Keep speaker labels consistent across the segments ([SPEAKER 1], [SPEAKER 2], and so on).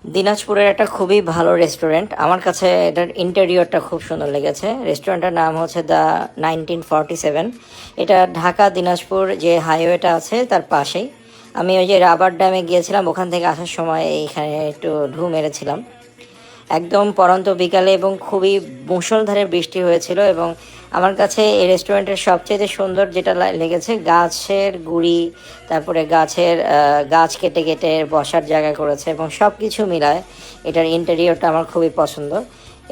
[SPEAKER 1] দিনাজপুরের একটা খুবই ভালো রেস্টুরেন্ট, আমার কাছে এটার ইন্টেরিয়রটা খুব সুন্দর লেগেছে। রেস্টুরেন্টের নাম হচ্ছে দ্য 1947। এটা ঢাকা দিনাজপুর যে হাইওয়েটা আছে তার পাশেই। আমি ওই যে রাবার ড্যামে গিয়েছিলাম, ওখান থেকে আসার সময় এইখানে একটু ঢু মেরেছিলাম। একদম পড়ন্ত বিকালে এবং খুবই মুষলধারে বৃষ্টি হয়েছিল। এবং আমার কাছে এই রেস্টুরেন্টের সবচেয়ে সুন্দর যেটা লেগেছে, গাছের গুঁড়ি, তারপরে গাছ কেটে কেটে বসার জায়গা করেছে এবং সব কিছু মিলায় এটার ইন্টেরিয়রটা আমার খুবই পছন্দ।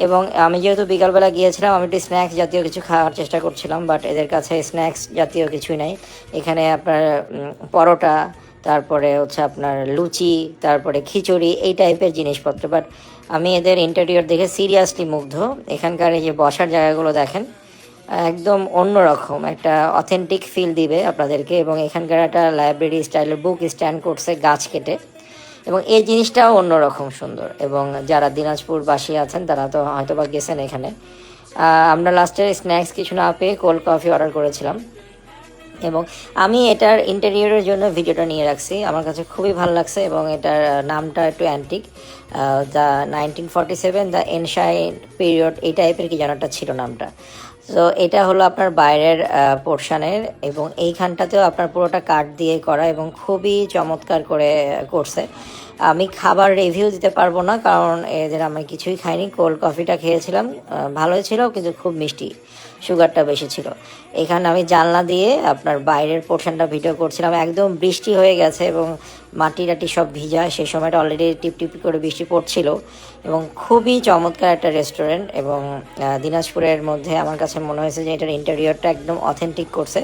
[SPEAKER 1] এবং আমি যেহেতু বিকালবেলা গিয়েছিলাম, আমি একটু স্ন্যাক্স জাতীয় কিছু খাওয়ার চেষ্টা করছিলাম, বাট এদের কাছে স্ন্যাক্স জাতীয় কিছুই নাই। এখানে আপনার পরোটা, তারপরে হচ্ছে আপনার লুচি, তারপরে খিচুড়ি, এই টাইপের জিনিসপত্র। বাট আমি এদের ইন্টেরিয়র দেখে সিরিয়াসলি মুগ্ধ। এখানকার এই যে বসার জায়গাগুলো দেখেন, একদম অন্যরকম একটা অথেন্টিক ফিল দিবে আপনাদেরকে। এবং এখানকার একটা লাইব্রেরি স্টাইলের বুক স্ট্যান্ড করছে গাছ কেটে, এবং এই জিনিসটাও অন্যরকম সুন্দর। এবং যারা দিনাজপুরবাসী আছেন তারা তো হয়তো বা গেছেন এখানে। আমরা লাস্টে স্ন্যাক্স কিছু না পেয়ে কোল্ড কফি অর্ডার করেছিলাম। এবং আমি এটার ইন্টেরিয়রের জন্য ভিডিওটা নিয়ে রাখছি, আমার কাছে খুবই ভালো লাগছে। এবং এটার নামটা একটু অ্যান্টিক, দ্য 1947, দ্য এনশাইন পিরিয়ড, এই টাইপের কি যেন একটা ছিল নামটা। তো এটা হলো আপনার বাইরের পোর্শনের, এবং এইখানটাতেও আপনার পুরোটা কাঠ দিয়ে করা এবং খুবই চমৎকার করে করছে। আমি খাবার রিভিউ দিতে পারবো না, কারণ এদের আমি কিছুই খাইনি। কোল্ড কফিটা খেয়েছিলাম, ভালোই ছিল, কিন্তু খুব মিষ্টি, সুগারটা বেশি ছিল। এখানে আমি জানলা দিয়ে আপনার বাইরের পোর্শনটা ভিডিও করছিলাম, একদম বৃষ্টি হয়ে গেছে এবং মাটি টাটি সব ভিজা, সেই সময়টা অলরেডি টিপ টিপ করে বৃষ্টি পড়ছিল। এবং খুবই চমৎকার একটা রেস্টুরেন্ট। এবং দিনাজপুরের মধ্যে আমার কাছে মনে হয়েছে যে এটার ইন্টেরিয়রটা একদম অথেন্টিক করছে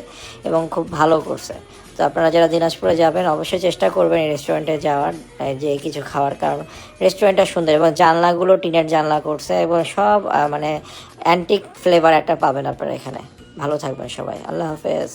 [SPEAKER 1] এবং খুব ভালো করছে। তো আপনারা যারা দিনাজপুরে যাবেন অবশ্যই চেষ্টা করবেন এই রেস্টুরেন্টে যাওয়ার, যে কিছু খাওয়ার, কারণ রেস্টুরেন্টটা সুন্দর এবং জানলাগুলো টিনের জানলা করছে এবং সব মানে অ্যান্টিক ফ্লেভার একটা পাবেন আপনারা এখানে। ভালো থাকবেন সবাই, আল্লাহ হাফেজ।